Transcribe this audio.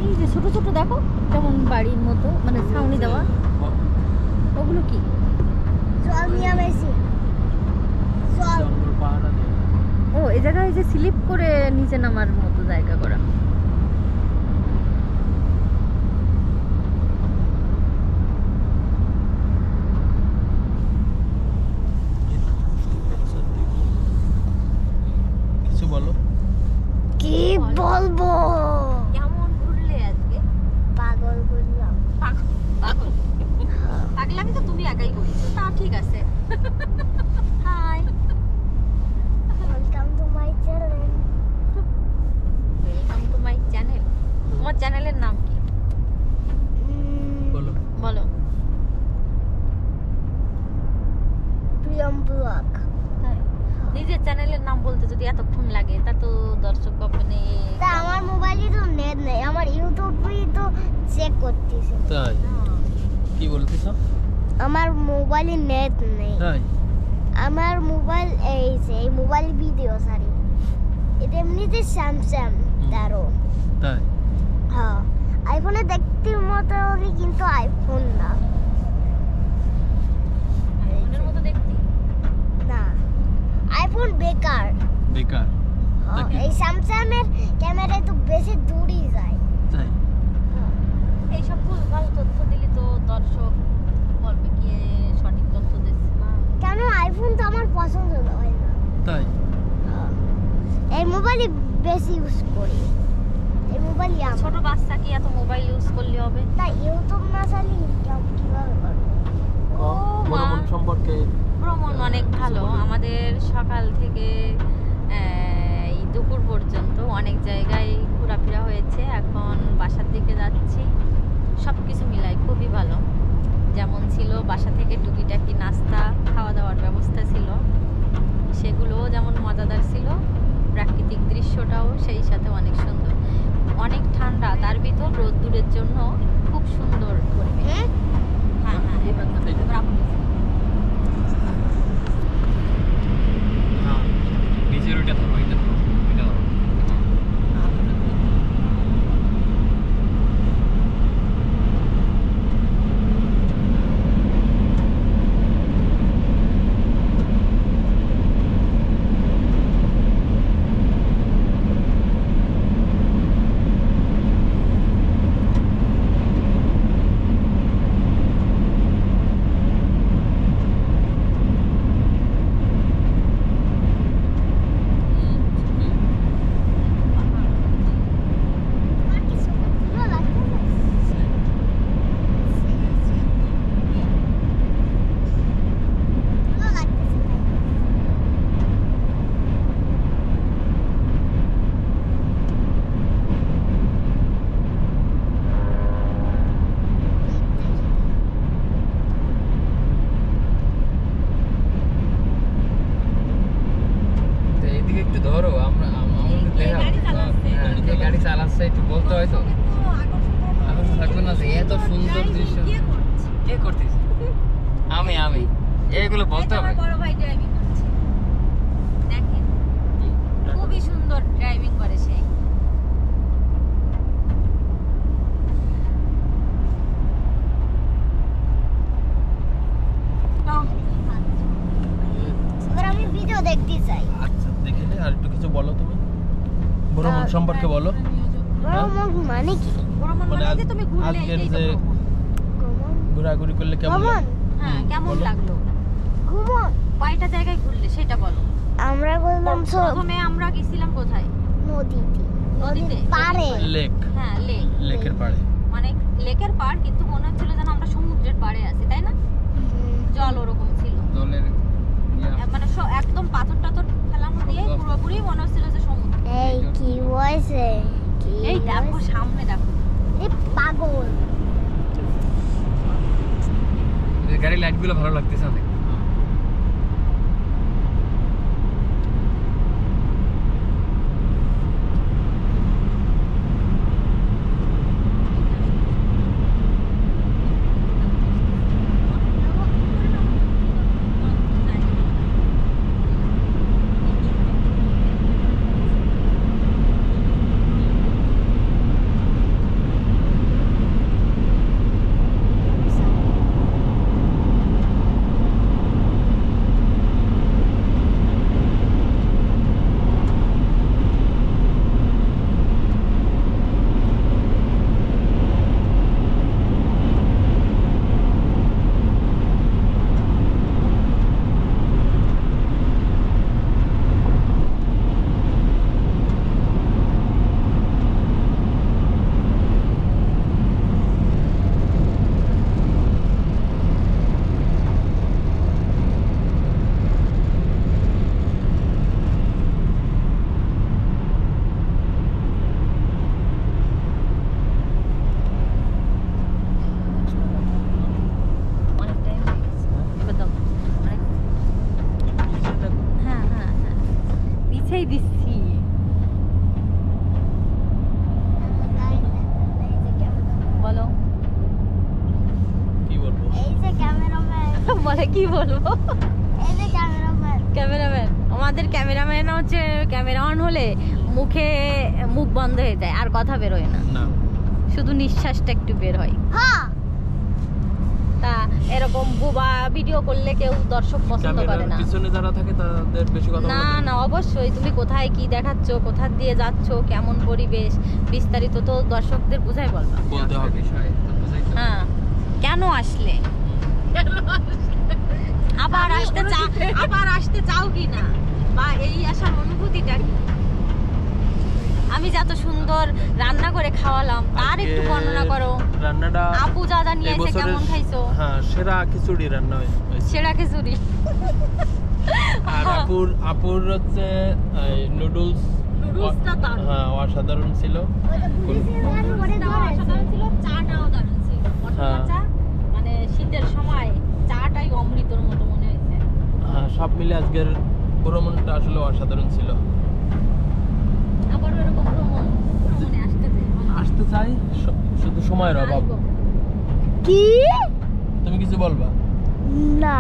এই যে ছোট ছোট দেখো কেমন বাড়ির মতো, মানে ছাউনি দেওয়া, ওগুলো কি? ও এই জায়গায় যে স্লিপ করে নিচে নামার মতো জায়গা করা। কিছু বলো। কি বলবো? কেমন ঘুরলে আজকে? পাগল ঘুরলাম। পাগলামি তো তুমি একাই করেছো, তা ঠিক আছে। Hi, welcome to my channel. Welcome to my channel. তোমার চ্যানেলের নাম কি বলো। বলো? প্রিয়ম ব্লগ। নিজের চ্যানেলের নাম বলতে যদি এতক্ষণ লাগে, তা তো দর্শক পাবে। তা আমার মোবাইলে তো নেট নেই, আমার ইউটিউবেই তো চেক করতেছি। তাই কি বলতেছ? আমার মোবাইলে নেট নেই। তাই আমার মোবাইল এই মোবাইল ভিডিও সারি এটা এমনিতে স্যামসাং 13। তাই হ্যাঁ, আইফোনে দেখতে মতো হবে কিন্তু আইফোন না। আইফোনের মতো দেখতে। না, আইফোন বেকার। বেকার। হ্যাঁ, নাকি? এই স্যামসাং এর ক্যামেরায় তো বেশি দূরই যায়। তাই হ্যাঁ। এইসব ভুলভাল তথ্য দিলে তো দর্শক বলবে কি এ সঠিক তথ্য দিচ্ছে না। কেন আইফোন তো আমার পছন্দ হয় না। তাই হ্যাঁ। এই মোবাইলই বেশি ইউজ করি। এই মোবাইলই আমার। ছোট বাচ্চা কি এত মোবাইল ইউজ করলে হবে? তাই ইউটিউব না চালিয়ে কিভাবে করবো? ও মা, ভ্রমণ সম্পর্কে ভ্রমণ অনেক ভালো। আমাদের সকাল থেকে এই দুপুর পর্যন্ত অনেক জায়গায় ঘোরাফেরা হয়েছে। এখন বাসার দিকে যাচ্ছি। সব কিছু মিলাই খুবই ভালো। যেমন ছিল বাসা থেকে টুকিটাকি নাস্তা খাওয়া দাওয়ার ব্যবস্থা ছিল, সেগুলোও যেমন মজাদার ছিল। প্রাকৃতিক দৃশ্যটাও সেই সাথে অনেক সুন্দর। অনেক ঠান্ডা, তার ভিতর রোদ্দুরের জন্য খুব সুন্দর পরিবেশ। হ্যাঁ? হ্যাঁ হ্যাঁ, এবার আপনি নিজের ওইটা ধরো, এটা ধরো, এটা ধরো। আমার কি ভালো লাগতেছে? ভালো লাগতেছে তাই। তো এইদিকে একটু ধরো, আমরা আমাদের দেখা যে গাড়ি চালাচ্ছে একটু বলতে হয় তো। এখন থাকবে না যে এত সুন্দর দৃশ্য কে করতেছে? আমি এইগুলো বলতে হবে। বড় ভাই ড্রাইভিং করছে, দেখেন খুবই সুন্দর ড্রাইভিং করে সে। এবার আমি ভিডিও দেখতে চাই। আচ্ছা দেখলে আর একটু কিছু বলো তুমি ভ্রমণ সম্পর্কে বলো। ভ্রমণ মানে কি? ভ্রমণ মানে মানে যে তুমি ঘুরলে, আজকের এটাই তো যে ভ্রমণ। ভ্রমণ ঘোরাঘুরি করলে কেমন ভ্রমণ লাগে? হ্যাঁ, কেমন বলো। লাগলো? ভ্রমণ কয়টা জায়গায় ঘুরলে সেটা বলো। আমরা বললাম প্রথমে আমরা গেছিলাম কোথায়? নদীতে, নদীতে? নদীর পাড়ে। লেক, হ্যাঁ, লেক। লেকের পাড়ে। মানে লেকের পাড়, কিন্তু মনে হচ্ছিল যেন আমরা সমুদ্রের পাড়ে আছি, তাই না? জল ওরকম ছিল, জলের মানে একদম পাথর টাথর ফেলানো দিয়ে পুরোপুরি মনে হচ্ছিল যে সমুদ্র। এই কি হয়েছে? কি এই দেখো হয়েছে? সামনে দেখো। এই পাগল। গাড়ির লাইটগুলো ভালো লাগতেছে অনেক। বলে কি বলবো? এই যে ক্যামেরাম্যান। ক্যামেরাম্যান, আমাদের ক্যামেরাম্যান হচ্ছে ক্যামেরা অন হলে মুখ বন্ধ হয়ে যায়, আর কথা বের হয় না, না শুধু নিঃশ্বাসটা একটু বের হয়। হ্যাঁ তা এরকম বুবা ভিডিও করলে কেউ দর্শক পছন্দ করে ক্যামেরার না। পিছনে যারা থাকে তাদের বেশি কথা না বলতে না, অবশ্যই তুমি কোথায় কি দেখাচ্ছ, কোথা দিয়ে যাচ্ছ, কেমন পরিবেশ, বিস্তারিত তো দর্শকদের বুঝাই বলবা। বলতে হবে। বিষয় তো বুঝাই তো। হ্যাঁ, কেন আসলে, আবার আসতে চাও কি না, বা এই আসার অনুভূতিটা কি? আমি যত সুন্দর রান্না করে খাওয়ালাম তার একটু আজকে বর্ণনা করো। রান্নাটা আপু যা যা নিয়ে এই এসে বছরের কেমন খাইছো? হ্যাঁ সেরা খিচুড়ি রান্না হয়েছে। সেরা খিচুড়ি। আর আপুর হচ্ছে নুডলস, নুডলসটা দারুণ। হ্যাঁ অসাধারণ ছিল। ওটা পুলিশের গাড়ি পরে অসাধারণ ছিল, চাটাও দারুণ ছিল। মটকা হ্যাঁ। চা, মানে শীতের সময় চাটাই অমৃতর মতো মনে হয়েছে। হ্যাঁ সব মিলে আজকের ভ্রমণটা আসলে অসাধারণ ছিল। আবার এরকম ভ্রমণে আসতে চাই, শুধু সময়ের অভাব। আসবো। কি? তুমি কিছু বলবা? না